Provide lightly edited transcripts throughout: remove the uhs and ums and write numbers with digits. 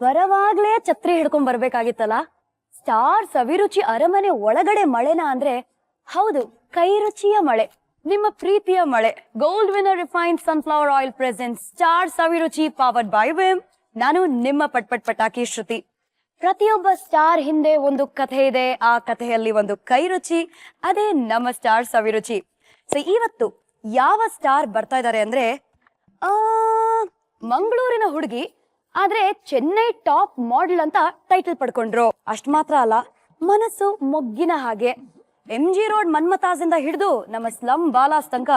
ಬರವಾಗ್ಲೇ ಛತ್ರಿ ಹಿಡ್ಕೊಂಡ್ ಬರ್ಬೇಕಾಗಿತ್ತಲ್ಲ. ಸ್ಟಾರ್ ಸವಿರುಚಿ ಅರಮನೆ ಒಳಗಡೆ ಮಳೆನಾ ಅಂದ್ರೆ ಹೌದು, ಕೈ ರುಚಿಯ ಮಳೆ, ನಿಮ್ಮ ಪ್ರೀತಿಯ ಮಳೆ. Gold winner refined sunflower oil present star Saviruchi powered by Vim. ನಾನು ನಿಮ್ಮ ಪಟಾಕಿ ಶ್ರುತಿ. ಪ್ರತಿಯೊಬ್ಬ ಸ್ಟಾರ್ ಹಿಂದೆ ಒಂದು ಕಥೆ ಇದೆ, ಆ ಕಥೆಯಲ್ಲಿ ಒಂದು ಕೈ ರುಚಿ, ಅದೇ ನಮ್ಮ ಸ್ಟಾರ್ ಸವಿರುಚಿ. ಸೊ ಇವತ್ತು ಯಾವ ಸ್ಟಾರ್ ಬರ್ತಾ ಇದ್ದಾರೆ ಅಂದ್ರೆ ಮಂಗಳೂರಿನ ಹುಡುಗಿ, ಆದ್ರೆ ಚೆನ್ನೈ ಟಾಪ್ ಮಾಡೆಲ್ ಅಂತ ಟೈಟಲ್ ಪಡ್ಕೊಂಡ್ರು. ಅಷ್ಟ್ ಮಾತ್ರ ಅಲ್ಲ, ಮನಸ್ಸು ಮೊಗ್ಗಿನ ಹಾಗೆ. MG ರೋಡ್ ಮನ್ಮತಾಸ್ ಇಂದ ಹಿಡಿದು ನಮ್ಮ ಸ್ಲಮ್ ಬಾಲಾಸ್ ತನಕ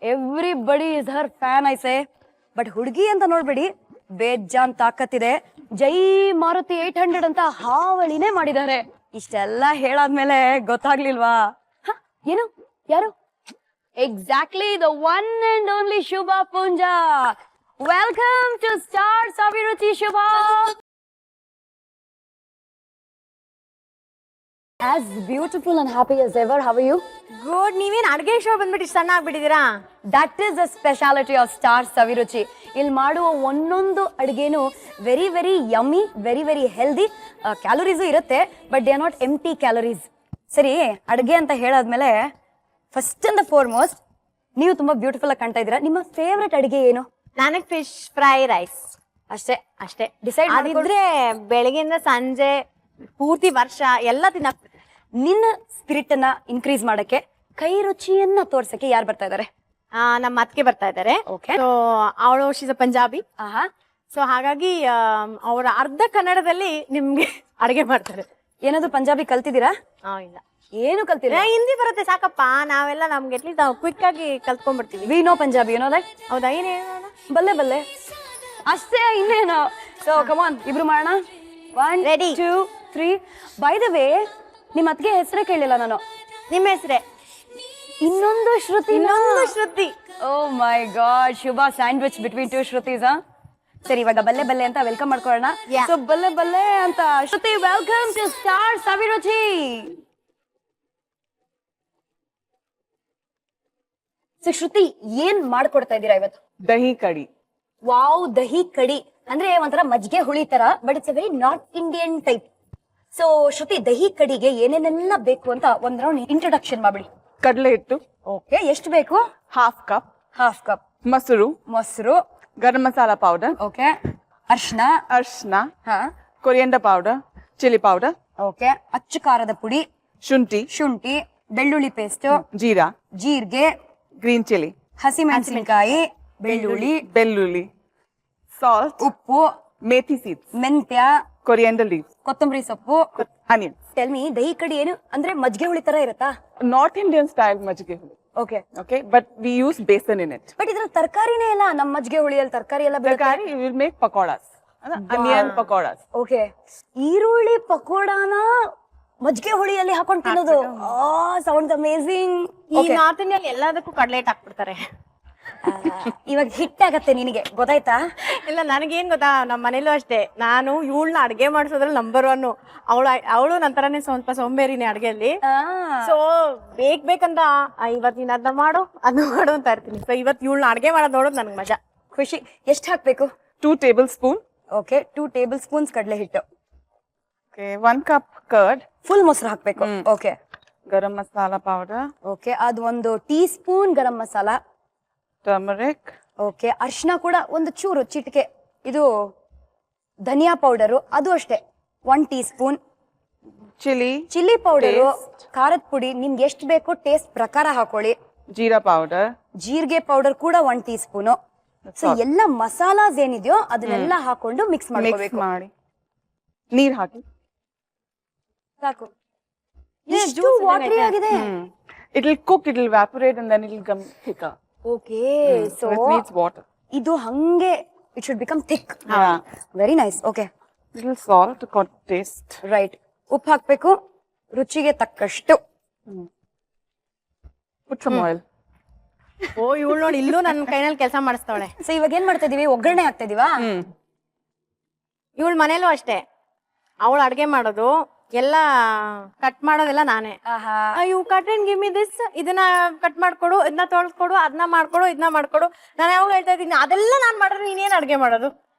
ಎವ್ರಿಬಡಿ ಇಸ್ ಹರ್ ಫ್ಯಾನ್ ಐಸೆ. ಬಟ್ ಹುಡುಗಿ ಅಂತ ನೋಡ್ಬೇಡಿ, ಬೇಜಾನ್ ತಾಕತ್ತಿದೆ. ಜೈ ಮಾರುತಿ 800 ಅಂತ ಹಾವಳಿನೇ ಮಾಡಿದ್ದಾರೆ. ಇಷ್ಟೆಲ್ಲ ಹೇಳಾದ್ಮೇಲೆ ಗೊತ್ತಾಗ್ಲಿಲ್ವಾ? ಏನು, ಯಾರು? Exactly the one and only Shubha Poonja. Welcome to star Saviruchi Shubha. As beautiful and happy as ever. How are you? Good. ನೀವೇನ್ ಅಡ್ಗೆ ಶೋ ಬಂದ್ಬಿಟ್ಟು ಸಣ್ಣ ಆಗ್ಬಿಟ್ಟಿದ್ದೀರಾ? That is the speciality of Star Saviruchi. ಇಲ್ಲಿ ಮಾಡುವ ಒಂದೊಂದು ಅಡುಗೆನೂ very very yummy, very very healthy. Calories ಇರುತ್ತೆ, but they are not empty calories. ಸರಿ, ಅಡುಗೆ ಅಂತ ಹೇಳಾದ್ಮೇಲೆ ಫಸ್ಟ್ ಅಂಡ್ ಫಾರ್ಮೋಸ್ಟ್ ನೀವು ತುಂಬಾ ಬ್ಯೂಟಿಫುಲ್ ಆಗಿ ಕಾಣ್ತಾ ಇದ್ದೀರಾ. ನಿಮ್ಮ ಫೇವ್ರೆಟ್ ಅಡುಗೆ ಏನು? ನನಗೆ ಫಿಶ್ ಫ್ರೈ ರೈಸ್ ಅಷ್ಟೇ ಡಿಸೈಡ್ ಮಾಡಿದ್ರೆ ಬೆಳಗ್ಗೆಯಿಂದ ಸಂಜೆ ಪೂರ್ತಿ ವರ್ಷ ಎಲ್ಲ ತಿನ್ನಕ್. ನಿನ್ನ ಸ್ಪಿರಿಟ್ ಅನ್ನ ಇನ್ಕ್ರೀಸ್ ಮಾಡಕ್ಕೆ, ಕೈ ರುಚಿಯನ್ನ ತೋರ್ಸಕ್ಕೆ ಯಾರು ಬರ್ತಾ ಇದಾರೆ? ನಮ್ಮ ಅತ್ತಿಗೆ ಬರ್ತಾ ಇದ್ದಾರೆ. ಸೊ ಅವಳು ಶೀಸ್ ಪಂಜಾಬಿ. ಸೊ ಹಾಗಾಗಿ ಅವರ ಅರ್ಧ ಕನ್ನಡದಲ್ಲಿ ನಿಮ್ಗೆ ಅಡಿಗೆ ಮಾಡ್ತಾರೆ. ಏನಾದ್ರು ಪಂಜಾಬಿ ಕಲ್ತಿದ್ದೀರಾ? ಇಲ್ಲ, ಏನು ಕಲ್ತಿಲ್ಲ. ಹಿಂದಿ ಬರುತ್ತೆ ಸಾಕಪ್ಪ. ನಾವೆಲ್ಲ ನಮ್ಗೆ ಅಟ್ಲೀಸ್ಟ್ ನಾವು ಕ್ವಿಕ್ ಆಗಿ ಕಲ್ತ್ಕೊಂಡ್ಬಿಡ್ತೀವಿ. ವಿ ನೋ ಪಂಜಾಬಿ, ಏನೋ ಲೈಕ್. ಹೌದಾ? ಏನೇನು ಬಲ್ಲೆ ಅಷ್ಟೇ, ಇನ್ನೇನು. ಸೊ ಕಮಾನ್, ಇಬ್ರು ಮಾಡೋಣ. 1 Ready. 2 3. ಬೈ ದ ವೇ, ನಿಮ್ಮ ಅತ್ತಿಗೆ ಹೆಸರೇ ಕೇಳಿಲ್ಲ ನಾನು. ನಿಮ್ಮ ಹೆಸರೇ? ಇನ್ನೊಂದು Shruti. Oh my god, Shubha sandwich between 2 Shrutis. ಸರಿ, ಇವಾಗ ಬಲ್ಲೆ ಅಂತ ವೆಲ್ಕಮ್ ಮಾಡ್ಕೊಳ್ಳೋಣ. ಸೊ ಬಲ್ಲೆ ಅಂತ Shruti, welcome to star Saviruchi. So Shruti, ಏನ್ ಮಾಡ್ಕೊಡ್ತಾ ಇದ್ದೀರಾ ಇವತ್ತು? ದಹಿ ಕಡಿ. ವಾವ್, ದಹಿ ಕಡಿ ಅಂದ್ರೆ ಒಂಥರ ಮಜ್ಜಿಗೆ ಹುಳಿ ತರ, but it's a very north Indian type. So Shruti, ದಹಿ ಕಡಿಗೆ ಏನೇನೆಲ್ಲ ಬೇಕು ಅಂತ ಒಂದ್ ರೌಂಡ್ ಇಂಟ್ರೊಡಕ್ಷನ್ ಮಾಡ್ಬಿಡಿ. ಕಡಲೆ ಹಿಟ್ಟು. ಓಕೆ, ಎಷ್ಟು ಬೇಕು? Half cup. ಮೊಸರು. ಗರಂ ಮಸಾಲಾ ಪೌಡರ್. ಓಕೆ. ಅರ್ಶನ. Coriander powder, chilli powder. Okay. ಅಚ್ಚು ಖಾರದ ಪುಡಿ. ಶುಂಠಿ, ಬೆಳ್ಳುಳ್ಳಿ ಪೇಸ್ಟ್, ಜೀರಿಗೆ, ಗ್ರೀನ್ ಚಿಲ್ಲಿ, ಹಸಿಮೆಣಸಿನಕಾಯಿ, ಬೆಳ್ಳುಳ್ಳಿ, ಸಾಲ್ಟ್, ಉಪ್ಪು, ಮೇಥಿ ಸೀಡ್ಸ್, ಮೆಂತ್ಯ, ಕೊರಿಯಂಡರ್ ಲೀವ್ಸ್, ಕೊತ್ತಂಬರಿ ಸೊಪ್ಪು, ಆನಿಯನ್. ಟೆಲ್ ಮೀ, ದಹಿ ಕಡಿ ಏನು ಅಂದ್ರೆ ಮಜ್ಜಿಗೆ ಹುಳಿ ತರ ಇರುತ್ತಾ? ನಾರ್ತ್ ಇಂಡಿಯನ್ ಸ್ಟೈಲ್ ಮಜ್ಜಿಗೆ ಹುಳಿ. Okay, but we use besan in it. But ಇದ್ರ ತರಕಾರಿನೇ ಇಲ್ಲ. ನಮ್ಮ ಮಜ್ಜಿಗೆ ಹುಳಿಯಲ್ಲಿ ತರಕಾರಿ ಎಲ್ಲ ತರಕಾರಿ will make pakodas, onion pakodas. Okay, ಈರುಳ್ಳಿ ಪಕೋಡಾನ ಮಜ್ಜಿಗೆ ಹುಳಿಯಲ್ಲಿ ಹಾಕೊಂಡು ತಿನ್ನೋದು. Sounds amazing. ಈ ನಾರ್ತ್ ಇಂಡಿಯನ್ ಎಲ್ಲದಕ್ಕೂ ಕಡ್ಲೆಟ್ ಹಾಕ್ಬಿಡ್ತಾರೆ. ಇವಾಗ ಹಿಟ್ಟಾಗತ್ತೆ, ನಿನಗೆ ಗೊತ್ತಾಯ್ತಾ? ಇಲ್ಲ, ನನಗೇನ್ ಗೊತ್ತಾ, ನಮ್ಮ ಮನೇಲೂ ಅಷ್ಟೇ. ನಾನು ಇವಳನ್ನ ಅಡ್ಗೆ ಮಾಡಿಸೋದ್ರಲ್ಲಿ ನಂಬರ್ 1. ಅವಳು ನಂತರನೇ ಸ್ವಲ್ಪ ಸೋಂಬೇರಿನೇ ಅಡ್ಗೆಯಲ್ಲಿ. ಸೊ ಬೇಕಂತ ಇವತ್ತು ನೀನ್ ಅದನ್ನ ಮಾಡು ಅಂತ ಇರ್ತೀನಿ. ಸೊ ಇವತ್ತು ಇವಳನ್ನ ಅಡ್ಗೆ ಮಾಡೋದು ನೋಡೋದು ನನ್ಗೆ ಮಜಾ, ಖುಷಿ. ಎಷ್ಟು ಹಾಕ್ಬೇಕು? 2 table spoon. Okay, 2 table spoons ಕಡಲೆ ಹಿಟ್ಟು. 1 ಕಪ್ ಕರ್ಡ್. ಫುಲ್ ಮೊಸರು ಹಾಕ್ಬೇಕು. ಓಕೆ. ಗರಂ ಮಸಾಲಾ ಪೌಡರ್. ಓಕೆ, ಅದು 1 ಟೀ ಸ್ಪೂನ್ ಗರಂ ಮಸಾಲಾ. ಟರ್ಮರಿಕ್. ಓಕೆ. ಅರ್ಶಿನ ಕೂಡ ಒಂದು ಚೂರು, ಚಿಟಿಕೆ. ಇದು ಧನಿಯಾ ಪೌಡರು, ಅದು ಅಷ್ಟೇ 1 ಟೀ ಸ್ಪೂನ್. ಚಿಲ್ಲಿ ಪೌಡರು, ಖಾರದ ಪುಡಿ ನಿಮ್ಗೆ ಎಷ್ಟು ಬೇಕು ಟೇಸ್ಟ್ ಪ್ರಕಾರ ಹಾಕೊಳ್ಳಿ. ಜೀರಿಗೆ ಪೌಡರ್ ಕೂಡ 1 ಟೀ ಸ್ಪೂನು. ಸೊ ಎಲ್ಲ ಮಸಾಲಾಸ್ ಏನಿದೆಯೋ ಅದನ್ನೆಲ್ಲ ಹಾಕೊಂಡು ಮಿಕ್ಸ್ ಮಾಡ್ಕೋಬೇಕು. ನೀರ್ ಹಾಕಿ ಸಾಕು. ಎಷ್ಟು ವಾಟರಿ ಆಗಿದೆ. It will cook, it will evaporate and then it will become thicker. Okay, so it needs water. ಇದು ಹಂಗೆ it should become thick. Very nice. Okay. Little salt to taste. Right. ಉಪ್ಪು ಹಾಕ್ಬೇಕು ರುಚಿಗೆ ತಕ್ಕಷ್ಟು. Put some oil. ಇವಳು ನೋಡಿ, ಇಲ್ಲೂ ನನ್ನ ಕೈನಲ್ಲಿ ಕೆಲಸ ಮಾಡಿಸ್ತಾವಳೆ. ಸೊ ಇವಾಗ ಏನ್ ಮಾಡ್ತಾ ಇದೀವಿ? ಒಗ್ಗರಣೆ ಹಾಕ್ತಾ ಇದೀವಾ? ಇವಳ ಮನೇಲೂ ಅಷ್ಟೇ. ಅವಳು ಅಡ್ಗೆ ಮಾಡೋದು ಎಲ್ಲ ಕಟ್ ಮಾಡೋದೆಲ್ಲ ನಾನೇ. You cut and give me this, ಇದನ್ನ ಕಟ್ ಮಾಡ್ಕೊಡು, ಇದನ್ನ ತೊಳ್ಕೊಡು, ಅದನ್ನ ಮಾಡ್ಕೊಡು, ಇದನ್ನ ಮಾಡ್ಕೊಡು. ನಾನು ಯಾವಾಗ ಹೇಳ್ತಾ ಇದ್ದೀನಿ ಅದೆಲ್ಲ ನಾನ್ ಮಾಡಿದ್ರೆ ನೀನೇನ್ ಅಡ್ಗೆ ಮಾಡೋದು?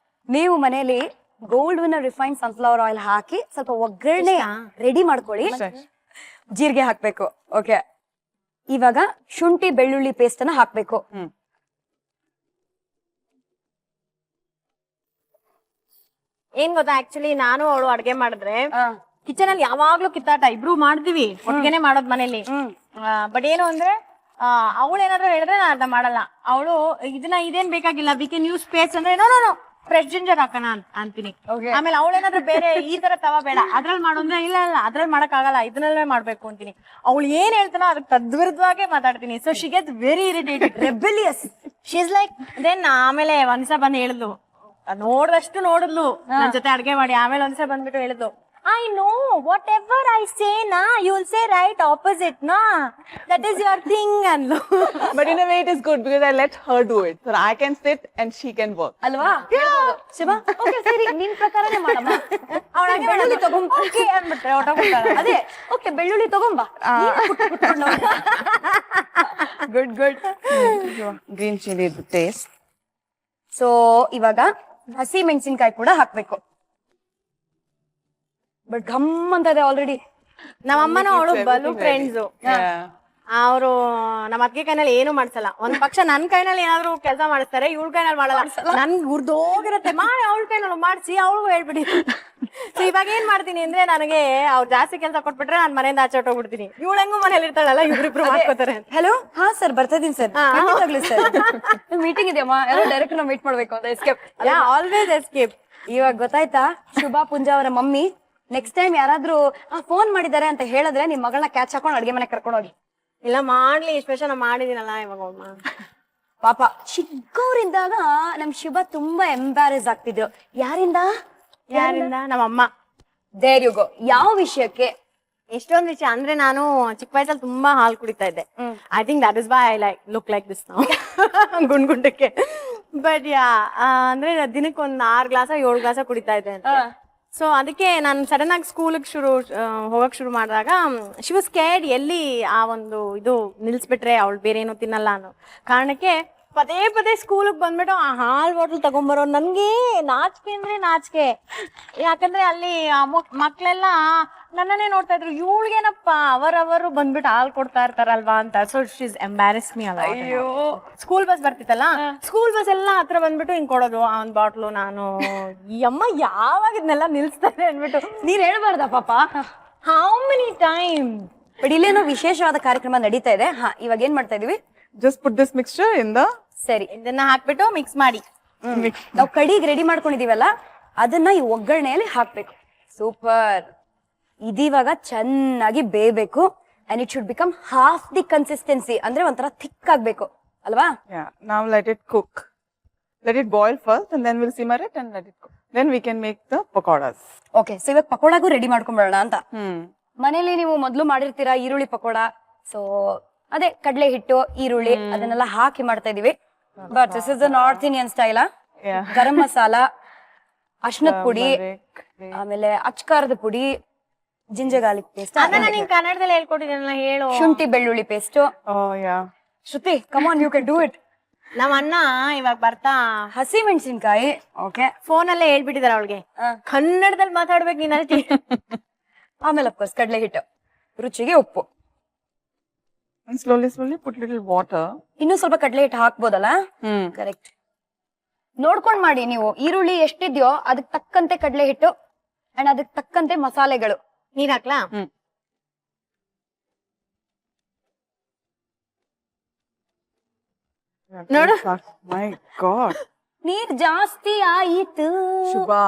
ನೀವು ಮನೇಲಿ gold winner refine sunflower oil ಹಾಕಿ ಸ್ವಲ್ಪ ಒಗ್ಗರಣೆ ರೆಡಿ ಮಾಡ್ಕೊಳ್ಳಿ. ಜೀರಿಗೆ ಹಾಕ್ಬೇಕು. ಓಕೆ, ಇವಾಗ ಶುಂಠಿ ಬೆಳ್ಳುಳ್ಳಿ ಪೇಸ್ಟ್ ಅನ್ನ ಹಾಕ್ಬೇಕು. ಏನ್ ಗೊತ್ತಾ, ಆಕ್ಚುಲಿ ನಾನು ಅವಳು ಅಡ್ಗೆ ಮಾಡಿದ್ರೆ ಕಿಚನ್ ಅಲ್ಲಿ ಯಾವಾಗ್ಲೂ ಕಿತ್ತಾಟ, ಇಬ್ರು ಮಾಡ್ತೀವಿ ಒಟ್ಟಿಗೆನೆ ಮಾಡೋದ್ ಮನೇಲಿ. ಬಟ್ ಏನು ಅಂದ್ರೆ ಅವಳು ಏನಾದ್ರು ಹೇಳಿದ್ರೆ ನಾನು ಅರ್ಧ ಮಾಡಲ್ಲ. ಅವಳು ಇದೇನ್ ಬೇಕಾಗಿಲ್ಲ, ವಿ ಕ್ಯಾನ್ ಯೂಸ್ ಪೇಸ್ಟ್ ಅಂದ್ರೆ ನೋ ಫ್ರೆಶ್ ಜಿಂಜರ್ ಹಾಕೋಣ ಅಂತೀನಿ. ಆಮೇಲೆ ಅವಳು ಏನಾದ್ರು ಬೇರೆ ಈ ತರ ತವ ಬೇಡ ಅದ್ರಲ್ಲಿ ಮಾಡು ಅಂದ್ರೆ ಇಲ್ಲ ಅದ್ರಲ್ಲಿ ಮಾಡಕ್ ಆಗಲ್ಲ, ಇದನ್ನಲ್ಲೇ ಮಾಡ್ಬೇಕು ಅಂತೀನಿ. ಅವಳು ಏನ್ ಹೇಳ್ತಾನೋ ಅದಕ್ಕೆ ತದ್ವಿರುದ್ಧವಾಗೇ ಮಾತಾಡ್ತೀನಿ. So she gets very irritated, rebellious. She is like then ಆಮೇಲೆ ಒಂದ್ಸ ಬಂದ್ ಹೇಳಿದ್ಲು, ನೋಡಿದಷ್ಟು ನೋಡಿದ್ಲು ನನ್ ಜೊತೆ ಅಡ್ಗೆ ಮಾಡಿ. ಆಮೇಲೆ ಒಂದ್ಸಲ ಬಂದ್ಬಿಟ್ಟು ಹೇಳಿದ್ಲು, I know whatever I say na, you will say right opposite na. That is your thing anlo. But in a way it is good because I let her do it. So I can sit and she can work. ಅಲ್ವಾ? Shiva, okay ಸರಿ, ನಿನ್ ಪ್ರಕಾರನೇ ಮಾಡಮ್ಮ. ಅವಳಾಗೆ ಬೆಳ್ಳುಳ್ಳಿ ತಗೊಂಡ್ okay ಅಂದ್ಬಿಟ್ರೆ ಹೊರಟೋಗ್ಬಿಡ್ತಾಳೆ. ಅದೇ okay ಬೆಳ್ಳುಳ್ಳಿ ತಗೊಂಬಾ. Good good. Green chili the taste. So ಇವಾಗ ಹಸಿ ಮೆಣಸಿನ್ಕಾಯಿ ಕೂಡ ಹಾಕ್ಬೇಕು. ಬಟ್ ಘಮ್ ಅಂತ ಇದೆ ಆಲ್ರೆಡಿ. ನಮ್ಮಮ್ಮನೂ ಅವಳು ಬಲು ಫ್ರೆಂಡ್ಸ್. ಅವರು ನಮ್ಮ ಅತ್ತಿಗೆ ಕೈನಲ್ಲಿ ಏನು ಮಾಡ್ಸಲ್ಲ. ಒಂದ್ ಪಕ್ಷ ನನ್ ಕೈನಲ್ಲಿ ಏನಾದ್ರು ಕೆಲಸ ಮಾಡಿಸ್ತಾರೆ, ಇವಳ ಕೈನಲ್ಲಿ ಮಾಡಲ್ಲ. ನನ್ ಹುರ್ದೋಗಿರತ್ತೆ, ಮಾಡಿ ಅವಳ ಕೈನಲ್ಲಿ ಮಾಡ್ಸಿ ಅವಳಿಗೂ ಹೇಳ್ಬಿಡಿ. ಸೊ ಇವಾಗ ಏನ್ ಮಾಡ್ತೀನಿ ಅಂದ್ರೆ, ನನಗೆ ಅವ್ರು ಜಾಸ್ತಿ ಕೆಲಸ ಕೊಟ್ಬಿಟ್ರೆ ನಾನು ಮನೆಯಿಂದ ಆಚೆ ಹೊಟ್ಟೋಗ್ಬಿಡ್ತೀನಿ. ಇವಳು ಹೆಂಗು ಮನೇಲಿ ಇರ್ತಾಳಲ್ಲ, ಇಬ್ರಿಬ್ರು ಮಾಡ್ಕೋತಾರೆ. ಹಲೋ, ಹಾ ಸರ್ ಬರ್ತಾ ಇದೀನಿ ಸರ್. ಸರ್ ಮೀಟಿಂಗ್ ಇದೆಯಮ್ಮ, ಯಾರೋ ಡೈರೆಕ್ಟ್ ನಾವು ಮೀಟ್ ಮಾಡ್ಬೇಕು ಅಂತ. Escape, always escape. ಇವಾಗ ಗೊತ್ತಾಯ್ತಾ, ಶುಭಾ ಪುಂಜಾ ಅವರ ಮಮ್ಮಿ ನೆಕ್ಸ್ಟ್ ಟೈಮ್ ಯಾರಾದ್ರೂ ಫೋನ್ ಮಾಡಿದಾರೆ ಅಂತ ಹೇಳಿದ್ರೆ ನಿಮ್ ಮಗಳನ್ನ ಕ್ಯಾಚ್ ಹಾಕೊಂಡು ಅಡ್ಗೆ ಮನೆ ಕರ್ಕೊಂಡು ಹೋಗಿ. ಇಲ್ಲ ಮಾಡ್ಲಿ, ಸ್ಪೆಷಲ್ ಮಾಡಿದೀನಲ್ಲ ಇವಾಗ. ಪಾಪ ಚಿಕ್ಕವರಿದ್ದಾಗ ನಮ್ ಶಿವ ತುಂಬಾ ಎಂಬ್ಯಾರೆಸ್ ಆಗ್ತಿದ್ರು. ಯಾರಿಂದ? ನಮ್ಮಮ್ಮ. There you go. ಯಾವ ವಿಷಯಕ್ಕೆ? ಎಷ್ಟೊಂದ್ ವಿಷಯ ಅಂದ್ರೆ, ನಾನು ಚಿಕ್ಕ ವಯಸ್ಸಲ್ಲಿ ತುಂಬಾ ಹಾಲು ಕುಡಿತಾ ಇದ್ದೆ. I think that is why I look like this now. ಗುಂಡ್ಗುಂಡಕ್ಕೆ. ಬಟ್ ಅಂದ್ರೆ ದಿನಕ್ಕೆ ಒಂದ್ 6 ಗ್ಲಾಸ 7 ಗ್ಲಾಸ ಕುಡಿತಾ ಇದ್ದೆ ಅಂತ. ಸೊ ಅದಕ್ಕೆ ನಾನು ಸಡನ್ ಆಗಿ ಸ್ಕೂಲಿಗೆ ಹೋಗಕ್ ಶುರು ಮಾಡಿದಾಗ ಶಿ ವಾಸ್ ಸ್ಕೇರ್ಡ್, ಎಲ್ಲಿ ಆ ಒಂದು ಇದು ನಿಲ್ಸ್ಬಿಟ್ರೆ ಅವಳು ಬೇರೆ ಏನೋ ತಿನ್ನಲ್ಲ ಅನ್ನೋ ಕಾರಣಕ್ಕೆ ಪದೇ ಪದೇ ಸ್ಕೂಲಿಗೆ ಬಂದ್ಬಿಟ್ಟು ಆ ಹಾಲ್ ಬಾಟಲ್ ತಗೊಂಬರೋ. ನನ್ಗೆ ನಾಚಿಕೆ ಅಂದ್ರೆ ನಾಚಿಕೆ. ಯಾಕಂದ್ರೆ ಅಲ್ಲಿ ಮಕ್ಳೆಲ್ಲ ನನ್ನನ್ನೇ ನೋಡ್ತಾ ಇದ್ರು, ಇವಳಿಗೇನಪ್ಪ ಅವರವರು ಬಂದ್ಬಿಟ್ಟು ಹಾಲ್ ಕೊಡ್ತಾ ಇರ್ತಾರಲ್ವಾ ಅಂತ. ಸೊ ಶೀಸ್ ಎಂಬ್ಯಾರೆಸ್ ಮೀ ಅಲ್ಲ. ಅಯ್ಯೋ, ಸ್ಕೂಲ್ ಬಸ್ ಬರ್ತಿತ್ತಲ್ಲ, ಸ್ಕೂಲ್ ಬಸ್ ಎಲ್ಲ ಹತ್ರ ಬಂದ್ಬಿಟ್ಟು ಹಿಂಗ್ ಕೊಡೋದು ಆ ಒಂದ್ ಬಾಟ್ಲು. ನಾನು ಈ ಅಮ್ಮ ಯಾವಾಗ ಇದನ್ನೆಲ್ಲ ನಿಲ್ಸ್ತಾರೆ ಅನ್ಬಿಟ್ಟು. ನೀನ್ ಹೇಳ್ಬಾರ್ದ ಪಾಪ. How many time. ಬಟ್ ಇಲ್ಲೇನೋ ವಿಶೇಷವಾದ ಕಾರ್ಯಕ್ರಮ ನಡೀತಾ ಇದೆ. ಹಾ, ಇವಾಗ ಏನ್ ಮಾಡ್ತಾ ಇದೀವಿ? Just put this mixture in the. ಸರಿ, ಇದನ್ನ ಹಾಕ್ಬಿಟ್ಟು ಮಿಕ್ಸ್ ಮಾಡಿ. ನಾವು ಕಡಿಗೆ ರೆಡಿ ಮಾಡ್ಕೊಂಡಿದೀವಲ್ಲ, ಅದನ್ನ ಈ ಒಗ್ಗರಣೆಯಲ್ಲಿ ಹಾಕ್ಬೇಕು. ಸೂಪರ್. ಇದಿವಾಗ ಚೆನ್ನಾಗಿ ಬೇಯಬೇಕು. And it should become half the consistency, ಅಂದ್ರೆ ಒಂಥರ ಥಿಕ್ ಆಗ್ಬೇಕು ಅಲ್ವಾ? Yeah. Now let it cook. Let it boil first and then we'll simmer it and let it cook. Then we can make the pakoras. Okay, so ಇವಾಗ ಪಕೋಡಾಗೂ ready ಮಾಡ್ಕೊಂಡ್ಬಿಡೋಣ ಅಂತ. ಮನೇಲಿ ನೀವು ಮೊದ್ಲು ಮಾಡಿರ್ತೀರಾ ಈರುಳ್ಳಿ ಪಕೋಡ. ಸೊ ಅದೇ ಕಡಲೆ ಹಿಟ್ಟು, ಈರುಳ್ಳಿ ಅದನ್ನೆಲ್ಲ ಹಾಕಿ ಮಾಡ್ತಾ ಇದೀವಿ. But this is the north Indian style. Garam masala, ಅರ್ಶಿನದ ಪುಡಿ, ಆಮೇಲೆ ಅಚ್ಕಾರದ ಪುಡಿ, ಜಿಂಜರ್ ಗಾರ್ಲಿಕ್ ಪೇಸ್ಟ್. ಅದನ್ನ ನೀನ್ ಕನ್ನಡದಲ್ಲಿ ಹೇಳ್ಕೊಟ್ಟಿದ್ದೀನಲ್ಲ, ಹೇಳು. ಶುಂಠಿ ಬೆಳ್ಳುಳ್ಳಿ paste. Oh yeah. Shruti, come on, you can do it. ನಮ್ಮ ಅಣ್ಣ ಇವಾಗ ಬರ್ತಾ ಹಸಿ ಮೆಣಸಿನ್ಕಾಯಿ. ಓಕೆ, ಫೋನಲ್ಲೇ ಹೇಳ್ಬಿಟ್ಟಿದಾರೆ ಅವಳಿಗೆ, ಕನ್ನಡದಲ್ಲಿ ಮಾತಾಡ್ಬೇಕು ನೀನ್ ಅಷ್ಟೇ. ಆಮೇಲೆ ಅಫ್ಕೋರ್ಸ್ ಕಡಲೆ ಹಿಟ್ಟು, ರುಚಿಗೆ ಉಪ್ಪು. And slowly put little water. ಇನ್ನು ಸ್ವಲ್ಪ ಕಡಲೆ ಹಿಟ್ಟು ಹಾಕ್ಬೋದಲ್ಲ? ಕರೆಕ್ಟ್. ನೋಡ್ಕೊಂಡ್ ಮಾಡಿ ನೀವು. ಈರುಳ್ಳಿ ಎಷ್ಟಿದ್ಯೋ ಅದಕ್ಕೆ ತಕ್ಕಂತೆ ಕಡಲೆ ಹಿಟ್ಟು ಅಂಡ್ ಅದಕ್ಕೆ ತಕ್ಕಂತೆ ಮಸಾಲೆಗಳು. ನೀರ್ ಹಾಕ್ಲಾ? ನೋಡು. My God. ನೀರ್ ಜಾಸ್ತಿ ಆಯಿತು. Shubha.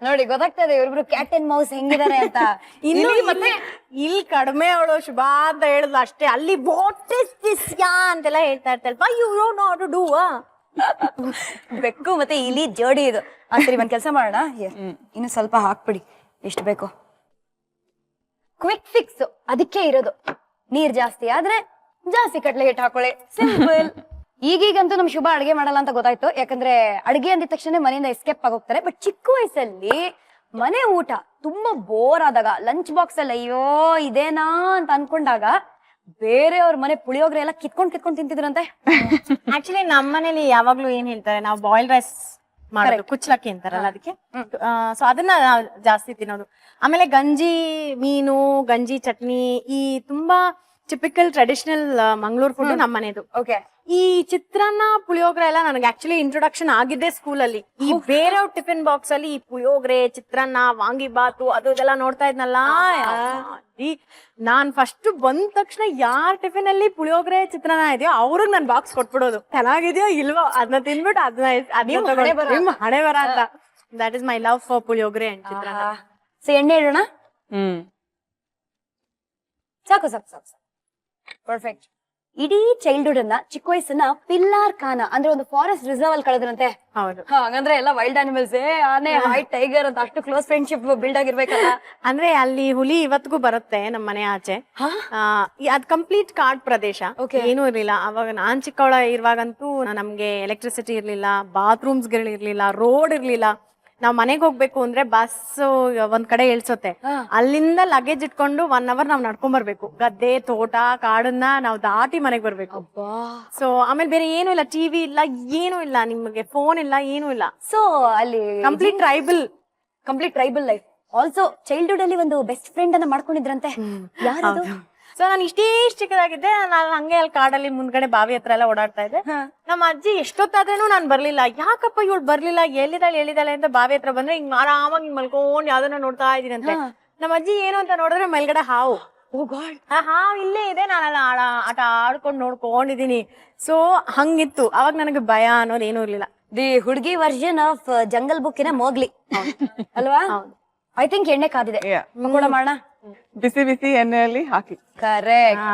ನೋಡಿ, ಗೊತ್ತಾಗ್ತದೆ ಇವ್ರಿಬ್ರು ಕ್ಯಾಟ್ ಅಂಡ್ ಮೌಸ್ ಹೆಂಗಿದಾರೆ ಅಂತ. ಇನ್ನು ಮತ್ತೆ ಇಲ್ಲಿ ಕಡಿಮೆ ಅವಳು ಶುಭಾ ಅಂತ ಹೇಳಿದ್ಲು ಅಷ್ಟೇ. ಅಲ್ಲಿ ವಾಟ್ ಇಸ್ ದಿಸ್ ಯಾ ಅಂತೆಲ್ಲ ಹೇಳ್ತಾ ಇರ್ತಾಳೆ. You don't know how to do. ಬೆಕ್ಕು ಮತ್ತೆ ಇಲಿ ಜೋಡಿ ಇದು. ಸರಿ, ಒಂದ್ ಕೆಲಸ ಮಾಡೋಣ, ಇನ್ನು ಸ್ವಲ್ಪ ಹಾಕ್ಬಿಡಿ, ಎಷ್ಟು ಬೇಕು. ಕ್ವಿಕ್ ಫಿಕ್ಸ್ ಅದಕ್ಕೆ ಇರೋದು. ನೀರ್ ಜಾಸ್ತಿ ಆದ್ರೆ ಜಾಸ್ತಿ ಕಡ್ಲೆ ಹಿಟ್ಟು ಹಾಕೊಳ್ಳಿ, ಸಿಂಪಲ್. ಈಗೀಗಂತೂ ನಮ್ ಶುಭ ಅಡ್ಗೆ ಮಾಡಲ್ಲ ಅಂತ ಗೊತ್ತಾಯ್ತು. ಯಾಕಂದ್ರೆ ಅಡ್ಗೆ ಅಂದಿದ ತಕ್ಷಣ ಮನೆಯಿಂದ ಎಸ್ಕೇಪ್ ಆಗೋಗ್ತಾರೆ. ಬಟ್ ಚಿಕ್ಕ ವಯಸ್ಸಲ್ಲಿ ಮನೆ ಊಟ ತುಂಬಾ ಬೋರ್ ಆದಾಗ, ಲಂಚ್ ಬಾಕ್ಸ್ ಅಲ್ಲಿ ಅಯ್ಯೋ ಇದೇನಾ ಅಂತ ಅನ್ಕೊಂಡಾಗ ಬೇರೆಯವ್ರ ಮನೆ ಪುಳಿಯೋಗ್ರೆ ಎಲ್ಲ ಕಿತ್ಕೊಂಡ್ ತಿಂತಿದ್ರಂತೆ. ಆಕ್ಚುಲಿ ನಮ್ಮ ಮನೇಲಿ ಯಾವಾಗ್ಲೂ ಏನ್ ಹೇಳ್ತಾರೆ, ನಾವು ಬಾಯ್ಲ್ ರೈಸ್ ಮಾಡೋದು, ಕುಚ್ಚಲಕ್ಕಿ ಅಂತಾರಲ್ಲ ಅದಕ್ಕೆ. ಸೊ ಅದನ್ನ ನಾವ್ ಜಾಸ್ತಿ ತಿನ್ನೋದು. ಆಮೇಲೆ ಗಂಜಿ ಮೀನು, ಗಂಜಿ ಚಟ್ನಿ, ಈ ತುಂಬಾ ಟಿಪಿಕಲ್ ಟ್ರೆಡಿಷನಲ್ ಮಂಗಳೂರು ಫುಡ್ ನಮ್ಮ ಮನೆದು. ಓಕೆ. ಈ ಚಿತ್ರಾನ್ನ ಪುಳಿಯೋಗರೆ ಎಲ್ಲ ನನಗೆ ಆಕ್ಚುಲಿ ಇಂಟ್ರೊಡಕ್ಷನ್ ಆಗಿದ್ದೆ ಸ್ಕೂಲಲ್ಲಿ. ಈ ಬೇರೆ ಟಿಫಿನ್ ಬಾಕ್ಸ್ ಅಲ್ಲಿ ಈ ಪುಳಿಯೋಗರೆ, ಚಿತ್ರಾನ್ನ, ವಾಂಗಿಬಾತು ಅದು ಇದೆಲ್ಲ ನೋಡ್ತಾ ಇದ್ನಲ್ಲ, ನಾನ್ ಫಸ್ಟ್ ಬಂದ ತಕ್ಷಣ ಯಾರ್ ಟಿಫಿನ್ ಅಲ್ಲಿ ಪುಳಿಯೋಗರೆ ಚಿತ್ರಾನ್ನ ಇದೆಯೋ ಅವ್ರಿಗೆ ನನ್ ಬಾಕ್ಸ್ ಕೊಟ್ಬಿಡೋದು. ಚೆನ್ನಾಗಿದ್ಯೋ ಇಲ್ವೋ ಅದನ್ನ ತಿನ್ಬಿಟ್ಟು ಅದನ್ನ ಹಣೆ ಬರ ಅಂತ. That is my love for puliyogare and chitranna. So ಎಣ್ಣೆ ಇಡೋಣ. ಸಾಕು ಸಾಕು ಸಾಕು ಸಾಕು. ಪರ್ಫೆಕ್ಟ್. ಇಡೀ ಚೈಲ್ಡ್ಹುಡ್ ಅನ್ನ, ಚಿಕ್ಕ ವಯಸ್ಸನ್ನ ಪಿಲ್ಲಾರ್ ಖಾನ ಅಂದ್ರೆ ಒಂದು ಫಾರೆಸ್ಟ್ ರಿಸರ್ವ್ ಅಲ್ಲಿ ಕಳೆದ್ರಂತೆ. ಹೌದು. ಹಂಗಂದ್ರೆ ಎಲ್ಲ ವೈಲ್ಡ್ ಅನಿಮಲ್ಸ್, ಆನೆ, ಹೈ, ಟೈಗರ್ ಅಂತ ಅಷ್ಟು ಕ್ಲೋಸ್ ಫ್ರೆಂಡ್ಶಿಪ್ ಬಿಲ್ಡ್ ಆಗಿರ್ಬೇಕಲ್ಲ. ಅಂದ್ರೆ ಅಲ್ಲಿ ಹುಲಿ ಇವತ್ತಿಗೂ ಬರುತ್ತೆ ನಮ್ಮ ಮನೆ ಆಚೆ. ಅದ್ ಕಂಪ್ಲೀಟ್ ಕಾಡ್ ಪ್ರದೇಶ, ಏನೂ ಇರ್ಲಿಲ್ಲ ಅವಾಗ. ನಾನ್ ಚಿಕ್ಕವಳ ಇರುವಾಗಂತೂ ನಮ್ಗೆ ಎಲೆಕ್ಟ್ರಿಸಿಟಿ ಇರ್ಲಿಲ್ಲ, ಬಾತ್ರೂಮ್ಸ್ ಇರ್ಲಿಲ್ಲ, ರೋಡ್ ಇರ್ಲಿಲ್ಲ. ನಾವ್ ಮನೆಗ್ ಹೋಗ್ಬೇಕು ಅಂದ್ರೆ ಬಸ್ ಒಂದ್ ಕಡೆ ಇಳ್ಸತ್ತೆ, ಅಲ್ಲಿಂದ ಲಗೇಜ್ ಇಟ್ಕೊಂಡು 1 hour ನಾವ್ ನಡ್ಕೊಂಡ್ ಬರ್ಬೇಕು. ಗದ್ದೆ, ತೋಟ, ಕಾಡನ್ನ ನಾವ್ ದಾಟಿ ಮನೆಗ್ ಬರ್ಬೇಕು. ಸೊ ಆಮೇಲೆ ಬೇರೆ ಏನು ಇಲ್ಲ, ಟಿವಿ ಇಲ್ಲ, ಏನು ಇಲ್ಲ, ನಿಮ್ಗೆ ಫೋನ್ ಇಲ್ಲ, ಏನು ಇಲ್ಲ. ಸೊ ಅಲ್ಲಿ complete tribal life. Also childhood ಅಲ್ಲಿ ಒಂದು ಬೆಸ್ಟ್ ಫ್ರೆಂಡ್ ಅನ್ನ ಮಾಡ್ಕೊಂಡಿದ್ರಂತೆ. ಯಾರದು? ಸೊ ನಾನು ಇಷ್ಟೇ ಚಿಕ್ಕದಾಗಿದ್ದೆ, ನಾನು ಹಂಗೆ ಅಲ್ಲಿ ಕಾಡಲ್ಲಿ ಮುಂದ್ಗಡೆ ಬಾವಿ ಹತ್ರ ಎಲ್ಲ ಓಡಾಡ್ತಾ ಇದ್ದೆ. ನಮ್ಮ ಅಜ್ಜಿ ಎಷ್ಟೊತ್ತಾದ್ರೂ ನಾನ್ ಬರ್ಲಿಲ್ಲ. ಯಾಕಪ್ಪ ಇವಳು ಬರ್ಲಿಲ್ಲ, ಎಲ್ಲಿದ್ದಾಳೆ ಅಂತ ಬಾವಿ ಹತ್ರ ಬಂದ್ರೆ ಹಿಂಗ್ ಆರಾಮಾಗಿ ಹಿಂಗ್ ಮಲ್ಕೊಂಡ್ ಯಾವ್ದನ್ನ ನೋಡ್ತಾ ಇದೀನಿ ಅಂತ. ನಮ್ಮ ಅಜ್ಜಿ ಏನು ಅಂತ ನೋಡಿದ್ರೆ ಮೇಲ್ಗಡೆ ಹಾವು. ಹಾವು ಇಲ್ಲೇ ಇದೆ, ನಾನೆಲ್ಲ ಆಟ ಆಡ್ಕೊಂಡ್ ನೋಡ್ಕೊಂಡಿದೀನಿ. ಸೊ ಹಂಗಿತ್ತು ಅವಾಗ. ನನಗೆ ಭಯ ಅನ್ನೋದು ಏನೂ ಇರ್ಲಿಲ್ಲ. ದಿ ಹುಡುಗಿ ವರ್ಷನ್ ಆಫ್ ಜಂಗಲ್ ಬುಕ್ಕಿನ ಮೋಗ್ಲಿ ಅಲ್ವಾ? ಐ ಥಿಂಕ್ ಎಣ್ಣೆ ಕಾದಿದೆ, ಪಕೋಡ ಮಾಡೋಣ. ಬಿಸಿ ಬಿಸಿ ಎಣ್ಣೆಯಲ್ಲಿ ಹಾಕಿ. ಕರೆಕ್ಟ್.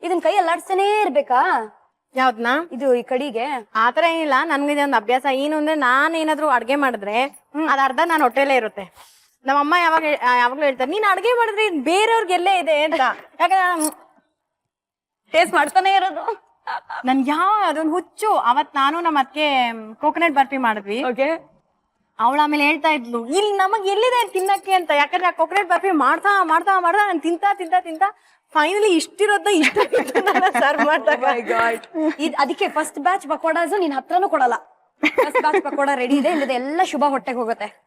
ಇದನ್ ಕೈ ಅಲ್ಲಾಡ್ಸ್ತಾನೇ ಇರ್ಬೇಕಾ? ಯಾವ್ದನ್ನ? ಇದು ಈ ಕಡಿಗೆ ಆತರ ಏನಿಲ್ಲ, ನನ್ಗೆ ಒಂದು ಅಭ್ಯಾಸ ಏನು ಅಂದ್ರೆ, ನಾನ್ ಏನಾದ್ರು ಅಡ್ಗೆ ಮಾಡಿದ್ರೆ ಅದ್ ಅರ್ಧ ನಾನ್ ಹೊಟ್ಟೆಲೇ ಇರುತ್ತೆ. ನಮ್ಮಮ್ಮ ಯಾವಾಗ್ಲೂ ಹೇಳ್ತಾರೆ, ನೀನ್ ಅಡ್ಗೆ ಮಾಡಿದ್ರೆ ಬೇರೆಯವ್ರಿಗೆ ಎಲ್ಲೇ ಇದೆ ಅಂತ. ಯಾಕಂದ್ರೆ ಟೇಸ್ಟ್ ಮಾಡ್ತಾನೆ ಇರೋದು. ನನ್ ಅದೊಂದು ಹುಚ್ಚು. ಅವತ್ ನಾನು ನಮ್ಮ ಅತ್ತೆ ಕೋಕೋನಟ್ ಬರ್ಫಿ ಮಾಡಿದ್ವಿ. ಅವಳ ಆಮೇಲೆ ಹೇಳ್ತಾ ಇದ್ಲು, ಇಲ್ಲಿ ನಮಗ್ ಎಲ್ಲಿದೆ ತಿನ್ನಕ್ಕೆ ಅಂತ. ಯಾಕಂದ್ರೆ ಆ ಕೋಕೋನಟ್ ಬರ್ಫಿ ಮಾಡ್ತಾ ನಾನು ತಿಂತಾ ಫೈನಲಿ ಇಷ್ಟಿರೋದ ಸರ್ವ್ ಮಾಡ್ದಾಗ. ಅದಕ್ಕೆ ಫಸ್ಟ್ ಬ್ಯಾಚ್ ಪಕೋಡಾಸು ನಿನ್ ಹತ್ರನೂ ಕೊಡಲ್ಲ. ಫಸ್ಟ್ ಬ್ಯಾಚ್ ಪಕೋಡ ರೆಡಿ ಇದೆ, ಇಲ್ಲದೆ ಎಲ್ಲ ಶುಭ ಹೊಟ್ಟೆಗೆ ಹೋಗುತ್ತೆ.